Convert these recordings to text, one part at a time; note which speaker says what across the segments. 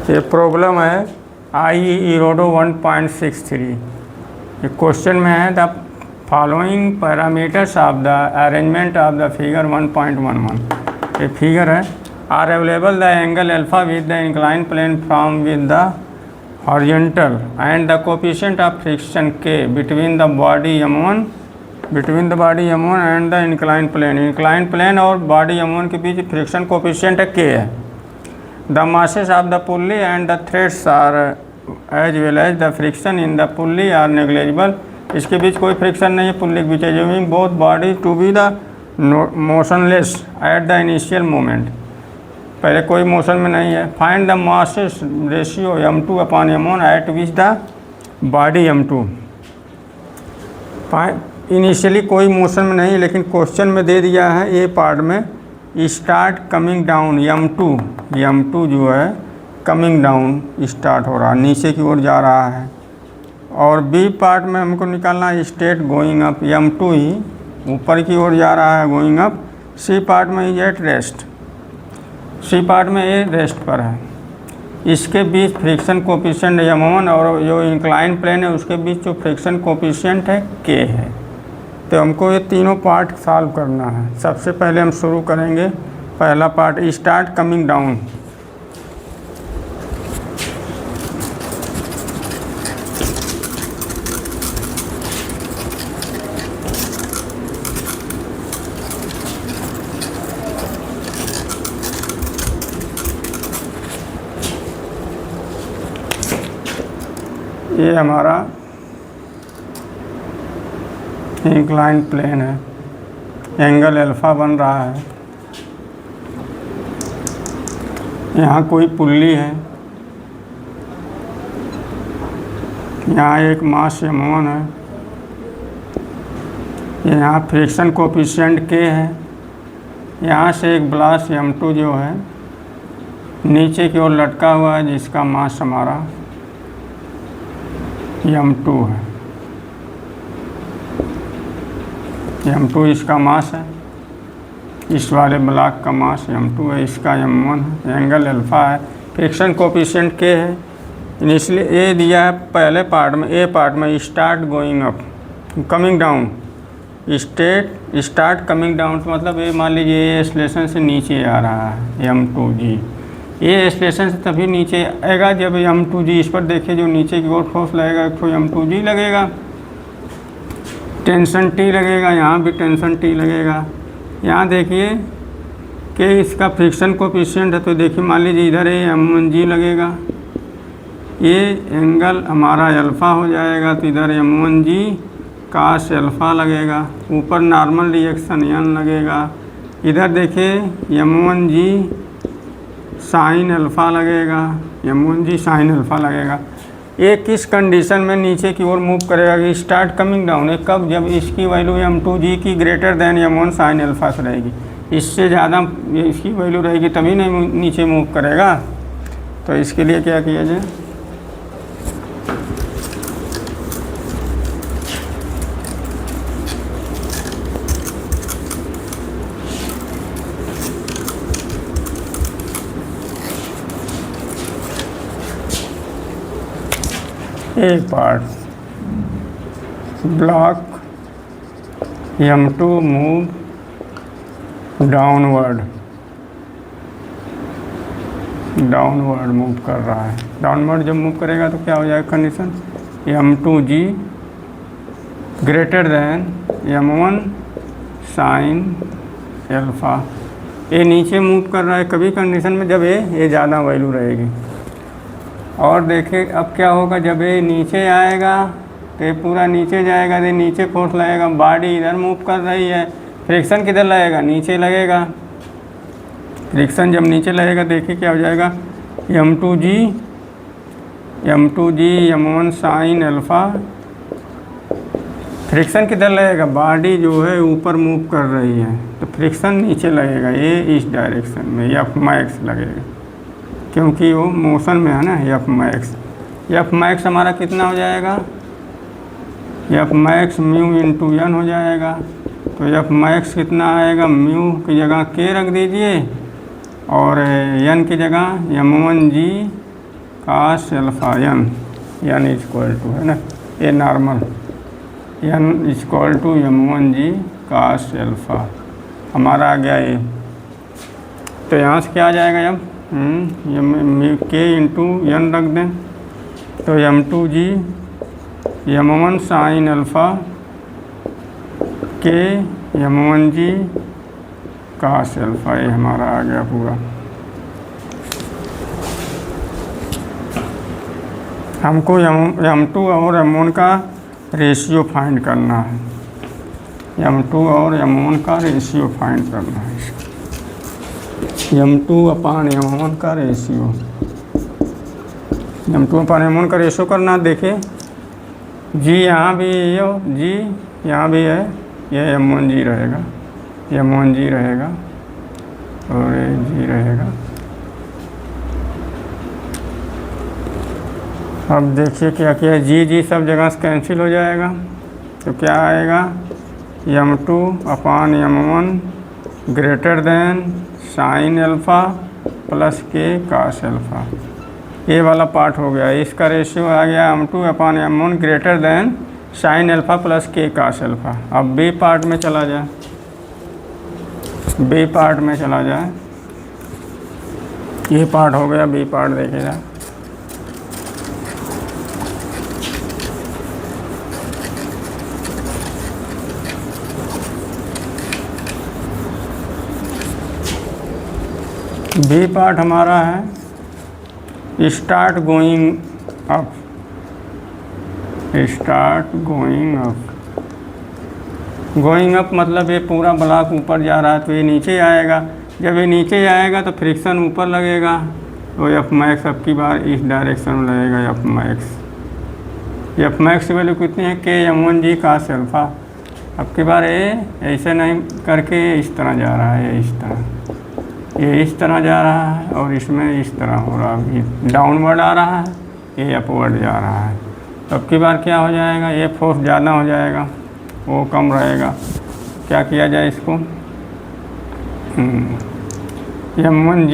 Speaker 1: ये प्रॉब्लम है आई इरोडो 1.63। ये क्वेश्चन में है the following parameters of the arrangement of the figure 1.11। ये फिगर है are available the angle alpha with the incline plane from with the horizontal and the coefficient of friction के between the body M1 and the incline plane और body M1 के बीच friction coefficient के है। The masses of the pulley and the threads are as well as the friction in the pulley are negligible. इसके बीच कोई friction नहीं है पुल्ली के बीच, assuming both body to be the motionless at the initial moment. पहले कोई motion में नहीं है। Find the masses ratio M2 upon M1 at which the body M2। Initially कोई मोशन में नहीं, लेकिन क्वेश्चन में दे दिया है ए पार्ट में स्टार्ट कमिंग डाउन M2 जो है कमिंग डाउन स्टार्ट हो रहा है, नीचे की ओर जा रहा है। और बी पार्ट में हमको निकालना है स्टेट गोइंग अप, M2 ही ऊपर की ओर जा रहा है गोइंग अप। सी पार्ट में is at rest, C part में ये रेस्ट पर है। इसके बीच फ्रिक्शन कोफिशिएंट M1 और जो इंक्लाइन प्लेन है उसके बीच जो फ्रिक्शन कोफिशिएंट है K है। तो हमको ये तीनों पार्ट सॉल्व करना है। सबसे पहले हम शुरू करेंगे पहला पार्ट स्टार्ट कमिंग डाउन। ये हमारा इंक्लाइन प्लेन है, एंगल अल्फा बन रहा है। यहाँ कोई पुल्ली है, यहाँ एक मास M1 है, यहाँ फ्रिक्शन कोफिशिएंट K है। यहाँ से एक ब्लास्ट M2 जो है नीचे की ओर लटका हुआ है जिसका मास हमारा M2 है। M2 इसका मास है, इस वाले ब्लॉक का मास M2 है, इसका M1 है, एंगल अल्फा है, फ्रिक्शन कोफिशिएंट K है। इसलिए ये दिया है पहले पार्ट में, ए पार्ट में start going up coming down. Start coming down मतलब ये मान लीजिए ये स्टेशन से नीचे आ रहा है M2G। ये स्टेशन से तभी नीचे आएगा जब M2G इस पर देखिए जो नीचे की ओर फोर्स लगेगा तो M2G लगेगा, टेंशन T लगेगा, यहाँ भी टेंशन T लगेगा। यहाँ देखिए कि इसका फ्रिक्शन कोफिशिएंट है तो देखिए मान लीजिए इधर ये M1G लगेगा, ये एंगल हमारा अल्फ़ा हो जाएगा तो इधर M1G कास अल्फ़ा लगेगा, ऊपर नॉर्मल रिएक्शन N लगेगा, इधर देखिए M1G साइन अल्फ़ा लगेगा, M1G साइन अल्फ़ा लगेगा। ये किस कंडीशन में नीचे की ओर मूव करेगा कि स्टार्ट कमिंग डाउन है, कब जब इसकी वैल्यू M2G की greater than M1 sine alpha से रहेगी। इससे ज़्यादा इसकी वैल्यू रहेगी तभी नहीं नीचे मूव करेगा। तो इसके लिए क्या किया जाए, एक part block M2 move downward move कर रहा है। डाउनवर्ड जब मूव करेगा तो क्या हो जाएगा condition, M2G greater than M1 sine alpha. ये नीचे मूव कर रहा है कभी कंडीशन में जब ये ज़्यादा वैल्यू रहेगी। और देखिए अब क्या होगा जब ये नीचे आएगा तो ये पूरा नीचे जाएगा, तो नीचे फोर्स लगेगा, बॉडी इधर मूव कर रही है, फ्रिक्शन किधर लगेगा, नीचे लगेगा। फ्रिक्शन जब नीचे लगेगा देखिए क्या हो जाएगा, M2G M1 sine alpha. Friction किधर लगेगा, बॉडी जो है ऊपर मूव कर रही है तो फ्रिक्शन नीचे लगेगा, ये इस डायरेक्शन में F मैक्स लगेगा क्योंकि वो मोशन में है ना। F मैक्स हमारा कितना हो जाएगा, F max mu into N हो जाएगा। तो F मैक्स कितना आएगा, म्यू की जगह K रख दीजिए और N की जगह M1G cos alpha N is equal to है ना, a normal N is equal to m1g cos alpha हमारा आ गया ए। तो यहाँ से क्या आ जाएगा अब के इंटू एन रख दें तो m2g m1 साइन अल्फ़ा के m1g काश अल्फ़ा ये हमारा आ गया पूरा। हमको m2 और m1 का रेशियो फाइंड करना है, m2 और m1 का रेशियो फाइंड करना है, m2/m1 का रेशियो, m2/m1 का रेशियो करना। देखिए g यहाँ भी है, g यहाँ भी है, ये m1g रहेगा, m1g रहेगा और ये g रहेगा। अब देखिए क्या किया, जी सब जगह से कैंसिल हो जाएगा तो क्या आएगा m2/m1 greater than sign alpha plus के काश अल्फ़ा। ये वाला पार्ट हो गया, इसका रेशियो आ गया m2/m1 greater than sign alpha plus के काश अल्फ़ा। अब बी पार्ट में चला जाए, बी पार्ट में चला जाए, ये पार्ट हो गया, बी पार्ट देखिएगा। बी पार्ट हमारा है start going up, start going up. Going up मतलब ये पूरा ब्लॉक ऊपर जा रहा है तो ये नीचे आएगा, जब ये नीचे आएगा तो फ्रिक्शन ऊपर लगेगा तो एफ मैक्स अब की बार इस डायरेक्शन में लगेगा, एफ मैक्स। एफ मैक्स की वैल्यू कितनी है, के m1g काश अल्फ़ा। अब की बार ये ऐसे नहीं करके इस तरह जा रहा है, ये इस तरह, ये इस तरह जा रहा है और इसमें इस तरह हो रहा है, ये डाउनवर्ड आ रहा है, ये अपवर्ड जा रहा है। तो अब की बार क्या हो जाएगा, ये फोर्स ज़्यादा हो जाएगा, वो कम रहेगा। क्या किया जाए इसको, m1g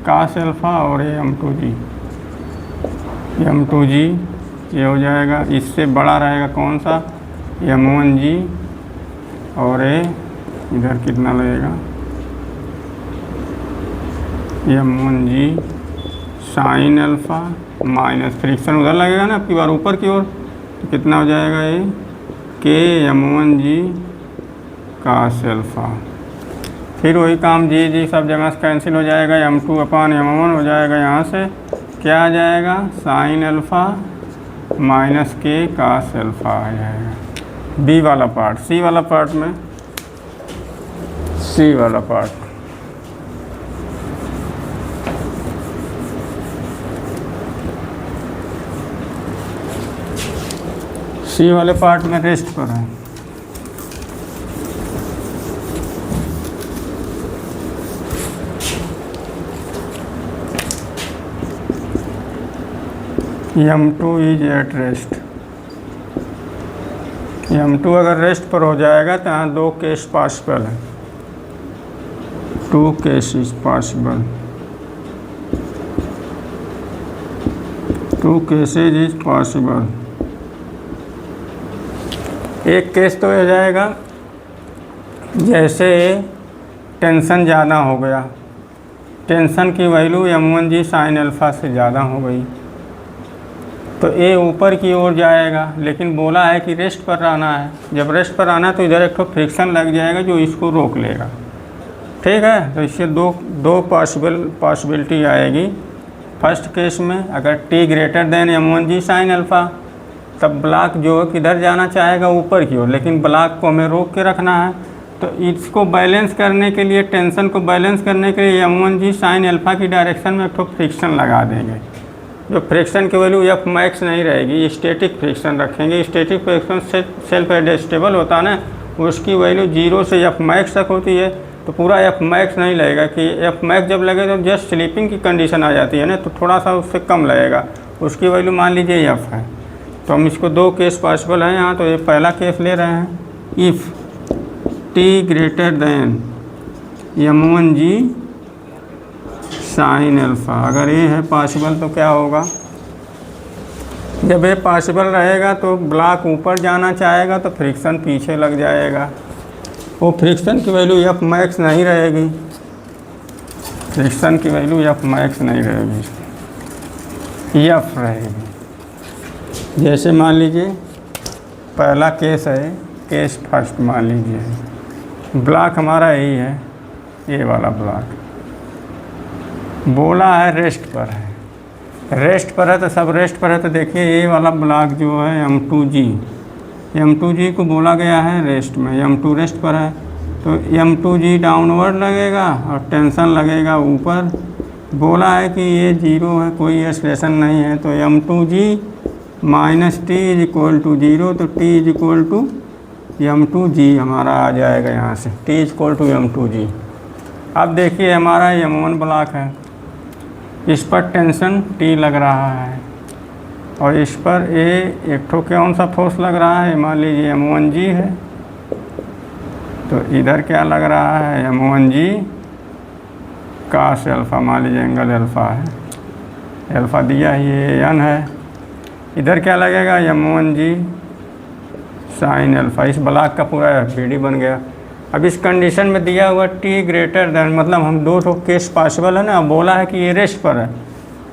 Speaker 1: काश अल्फ़ा और ये m2g ये हो जाएगा, इससे बड़ा रहेगा कौन सा, m1g और ये इधर कितना लगेगा, m1g sine alpha minus friction उधर लगेगा ना आपकी बार ऊपर की ओर, तो कितना हो जाएगा ये के m1g काश अल्फ़ा। फिर वही काम जी सब जगह से कैंसिल हो जाएगा, m2/m1 हो जाएगा, यहाँ से क्या आ जाएगा साइन अल्फ़ा माइनस के काश अल्फ़ा आ जाएगा। बी वाला पार्ट, सी वाला पार्ट में, सी वाला पार्ट सी वाले पार्ट में रेस्ट पर है। m2 is at rest, m2 अगर रेस्ट पर हो जाएगा तो यहाँ दो केस पॉसिबल है, two cases possible, two cases is possible. एक केस तो हो जाएगा जैसे टेंशन ज़्यादा हो गया, टेंशन की वैल्यू m1g साइन अल्फ़ा से ज़्यादा हो गई तो ए ऊपर की ओर जाएगा, लेकिन बोला है कि रेस्ट पर रहना है। जब रेस्ट पर आना तो इधर एक तो फ्रिक्शन लग जाएगा जो इसको रोक लेगा, ठीक है। तो इससे दो पॉसिबिलिटी आएगी। फर्स्ट केस में अगर t greater than m1g sine alpha, तब ब्लॉक जो किधर जाना चाहेगा ऊपर की ओर, लेकिन ब्लॉक को हमें रोक के रखना है। तो इसको बैलेंस करने के लिए, टेंशन को बैलेंस करने के लिए m1g साइन अल्फ़ा की डायरेक्शन में एक तो फ्रिक्शन लगा देंगे, जो फ्रिक्शन की वैल्यू एफ मैक्स नहीं रहेगी, स्टैटिक फ्रिक्शन रखेंगे। स्टैटिक फ्रिक्शन सेल्फ एडजस्टेबल होता है ना, उसकी वैल्यू 0 से एफ मैक्स तक होती है। तो पूरा एफ मैक्स नहीं लगेगा कि एफ मैक्स जब लगे तो जस्ट स्लीपिंग की कंडीशन आ जाती है ना, तो थोड़ा सा उससे कम लगेगा, उसकी वैल्यू मान लीजिए एफ है। तो हम इसको दो केस पॉसिबल है यहाँ, तो ये पहला केस ले रहे हैं, if T greater than m1g sine alpha. अगर ये है पॉसिबल तो क्या होगा, जब ये पॉसिबल रहेगा तो ब्लॉक ऊपर जाना चाहेगा तो फ्रिक्शन पीछे लग जाएगा। वो फ्रिक्शन की वैल्यू एफ मैक्स नहीं रहेगी, फ्रिक्शन की वैल्यू एफ मैक्स नहीं रहेगी, एफ रहेगी। जैसे मान लीजिए पहला केस है, केस फर्स्ट मान लीजिए, ब्लॉक हमारा यही है, ये वाला ब्लॉक बोला है रेस्ट पर है, रेस्ट पर है तो सब रेस्ट पर है। तो देखिए ये वाला ब्लॉक जो है M2G, M2G को बोला गया है रेस्ट में, M2 रेस्ट पर है तो M2G डाउनवर्ड लगेगा और टेंशन लगेगा ऊपर। बोला है कि ये जीरो है, कोई एक्सप्रेशन नहीं है, तो M2G minus T is equal to zero, तो T is equal to M2G हमारा आ जाएगा यहाँ से, T is equal to M2G। अब देखिए हमारा M1 ब्लॉक है, इस पर टेंशन T लग रहा है और इस पर एक ठो कौन सा फोर्स लग रहा है, मान लीजिए M1G है, तो इधर क्या लग रहा है M1G कास अल्फ़ा, मान लीजिए एंगल अल्फ़ा है, अल्फ़ा दिया ही ये n है। इधर क्या लगेगा M1G साइन अल्फ़ा। इस ब्लॉक का पूरा FBD बन गया। अब इस कंडीशन में दिया हुआ T ग्रेटर देन, मतलब हम दो ठो केस पॉसिबल है ना, बोला है कि ये रेस्ट पर है,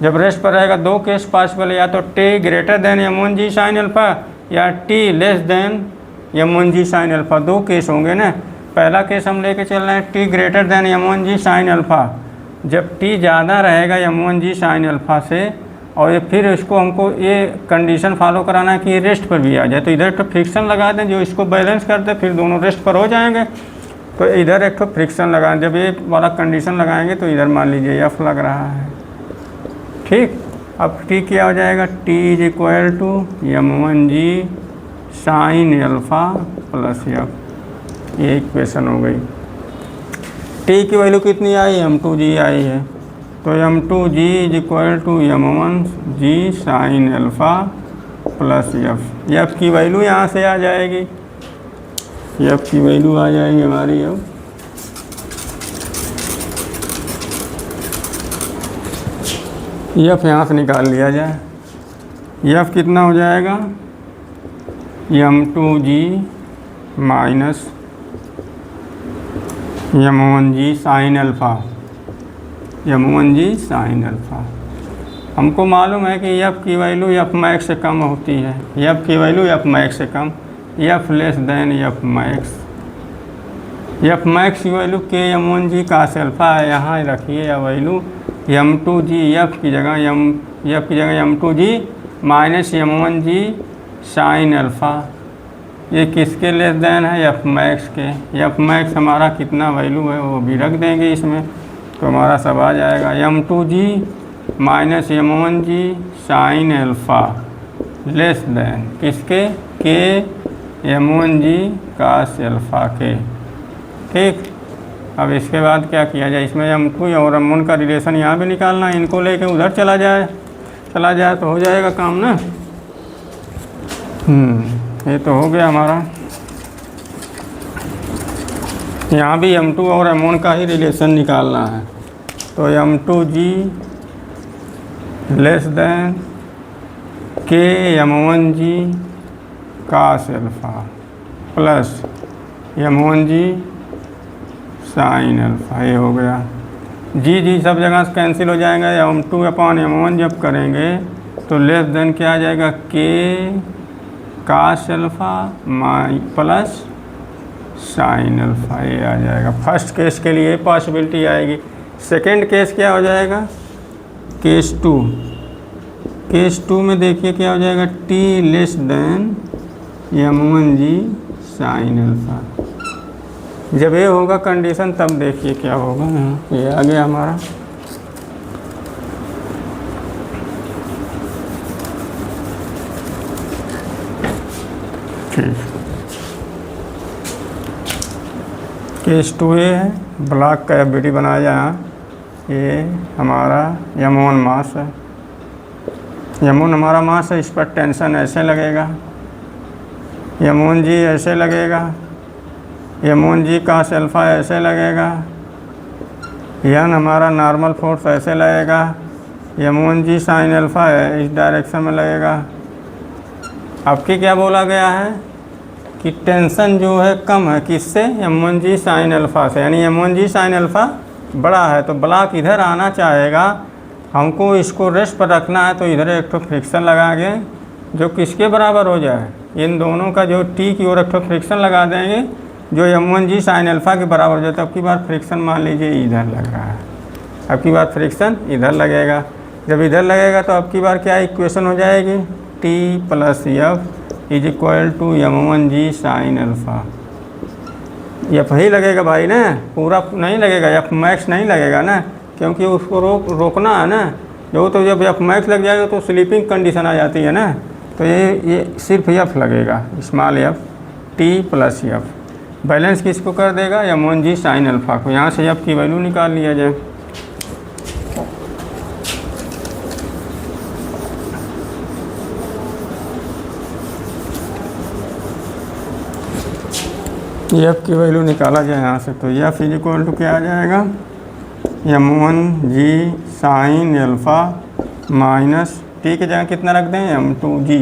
Speaker 1: जब रेस्ट पर रहेगा दो केस पॉसिबल है, या तो T greater than M1G sine alpha या T less than M1G sine alpha, दो केस होंगे ना। पहला केस हम लेके चल रहे हैं T greater than M1G sine alpha, जब T ज़्यादा रहेगा M1G साइन अल्फ़ा से, और ये फिर इसको हमको ये कंडीशन फॉलो कराना है कि ये रेस्ट पर भी आ जाए, तो इधर तो फ्रिक्शन लगा दें जो इसको बैलेंस कर दे, फिर दोनों रेस्ट पर हो जाएंगे। तो इधर एक तो फ्रिक्शन लगाएं, जब ये वाला कंडीशन लगाएंगे तो इधर मान लीजिए एफ लग रहा है, ठीक। अब टी क्या हो जाएगा, T is equal to M1G sine alpha plus F, ये इक्वेशन हो गई। टी की वैल्यू कितनी आई, M2G आई है, तो M2G is equal to M1G sine alpha plus F. F की वैल्यू यहाँ से आ जाएगी, एफ की वैल्यू आ जाएगी हमारी। अब एफ यहाँ से निकाल लिया जाए, एफ कितना हो जाएगा, M2G minus M1G sine alpha, M1G sine alpha. हमको मालूम है कि एफ की वैल्यू एफ मैक्स से कम होती है, एफ की वैल्यू एफ मैक्स से कम, F less than F max. F max की वैल्यू के M1G कास अल्फ़ा है, यहाँ रखिए या वैल्यू M2G एफ की जगह M2G minus M1G sine alpha. ये किसके लेस देन है, एफ मैक्स के। एफ मैक्स हमारा कितना वैल्यू है वो भी रख देंगे इसमें, तो हमारा सब आ जाएगा M2G minus M1G sine alpha less then किसके, के M1G कास अल्फ़ा के, ठीक। अब इसके बाद क्या किया जाए, इसमें M2 और M1 का रिलेशन यहाँ भी निकालना है, इनको लेके उधर चला जाए तो हो जाएगा काम ना। ये तो हो गया हमारा। यहाँ भी M2 और M1 का ही रिलेशन निकालना है, तो M2G less than K M1G cos alpha plus M1G sine alpha, ये हो गया। जी सब जगह से कैंसिल हो जाएगा, M2 अपॉन M1 जब करेंगे तो लेस देन क्या आ जाएगा, K cos alpha plus sine alpha, ये आ जाएगा। फर्स्ट केस के लिए पॉसिबिलिटी आएगी। सेकंड केस क्या हो जाएगा, केस टू में देखिए क्या हो जाएगा, T less than M1G sine alpha. जब ये होगा कंडीशन तब देखिए क्या होगा, ये आ गया हमारा। ठीक, केस 2A है, ब्लॉक का FBD बनाया यहाँ। ये हमारा M1 मास है, M1 हमारा मास है, इस पर टेंशन ऐसे लगेगा, M1G ऐसे लगेगा, M1G कास अल्फ़ा ऐसे लगेगा, एन हमारा नॉर्मल फोर्स ऐसे लगेगा, m1g साइन अल्फ़ा है इस डायरेक्शन में लगेगा। आपके क्या बोला गया है कि टेंशन जो है कम है किससे, m1g साइन अल्फ़ा से, यानी m1g साइन अल्फ़ा बड़ा है तो ब्लॉक इधर आना चाहेगा। हमको इसको रेस्ट पर रखना है तो इधर एक तो फ्रिक्शन लगाएंगे जो किसके बराबर हो जाए, इन दोनों का जो टी की ओर एक तो फ्रिक्शन लगा देंगे जो m1g साइन अल्फ़ा के बराबर हो जाए। तो अब की बार फ्रिक्शन मान लीजिए इधर लग रहा है, अब की बार फ्रिक्शन इधर लगेगा। जब इधर लगेगा तो अब की बार क्या इक्वेशन हो जाएगी, T plus F is equal to m1g sine alpha. F ही लगेगा भाई ना, पूरा नहीं लगेगा, एफ मैक्स नहीं लगेगा ना, क्योंकि उसको रोकना है ना। जो तो जब एफ मैक्स लग जाएगा तो स्लीपिंग कंडीशन आ जाती है ना, तो ये सिर्फ एफ लगेगा, small F T plus F. Balance किसको कर देगा, m1g साइन अल्फ़ा को। यहाँ से एफ की वैल्यू निकाल लिया जाए। एफ की वैल्यू निकाला जाए यहाँ से, तो एफ इज इक्वल टू क्या आ जाएगा, m1g sine alpha minus T की जगह कितना रख दें, m2g,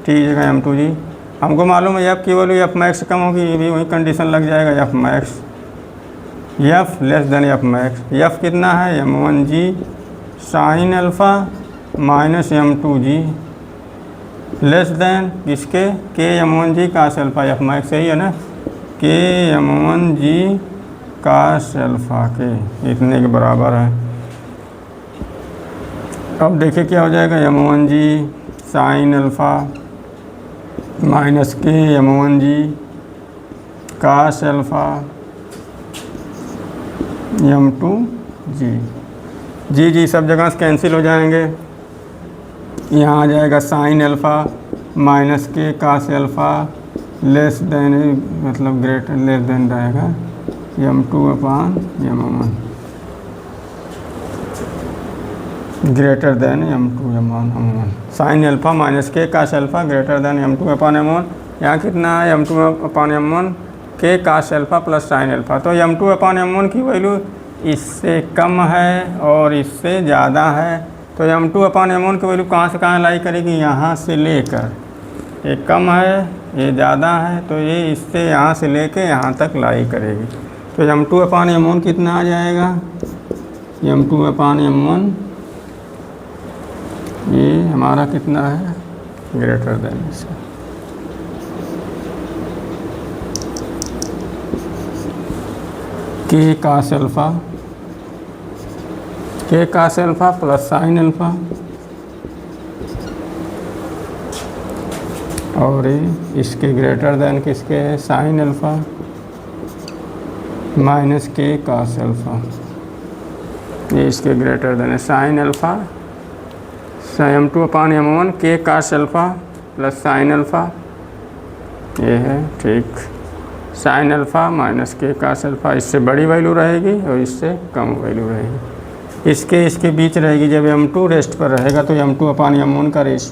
Speaker 1: टी की जगह m2g। हमको मालूम है एफ की वैल्यू एफ मैक्स से कम होगी, ये भी वही कंडीशन लग जाएगा, F max, F less than F max. F कितना है, m1g sine alpha minus m2g less than किसके, के m1g cos alpha, F max सही है ना, के m1g कास अल्फ़ा के इतने के बराबर है। अब देखिए क्या हो जाएगा, m1g साइन अल्फ़ा माइनस के m1g कास अल्फ़ा m2g, जी सब जगह से कैंसिल हो जाएंगे। यहाँ आ जाएगा sign alpha minus K cos alpha less than, मतलब ग्रेटर लेस देन रहेगा m2 upon m1, greater than m2 upon m1। Sine alpha minus K cos alpha greater than m2 upon m1। यहाँ कितना है, m2 upon m1 K cos alpha plus sine alpha. तो m2 upon m1 की value इससे कम है और इससे ज़्यादा है, तो m2 अपान m1 की वैल्यू कहाँ से कहाँ लाई करेगी, यहाँ से लेकर, ये कम है ये ज़्यादा है तो ये इससे यहाँ से लेके यहाँ तक लाई करेगी। तो m2 अपान m1 कितना आ जाएगा, m2 अपान m1 ये हमारा कितना है, ग्रेटर देन इसका। के cos alpha, K cos alpha plus sine alpha और इसके ग्रेटर देन किसके है, sine alpha minus K cos alpha, ये इसके ग्रेटर देन है sine alpha m2 upon m1 K cos alpha plus sine alpha, ये है ठीक, sign alpha minus K cos alpha, इससे बड़ी वैल्यू रहेगी और इससे कम वैल्यू रहेगी, इसके बीच रहेगी। जब m2 रेस्ट पर रहेगा तो m2 अपान m1 का रेशियो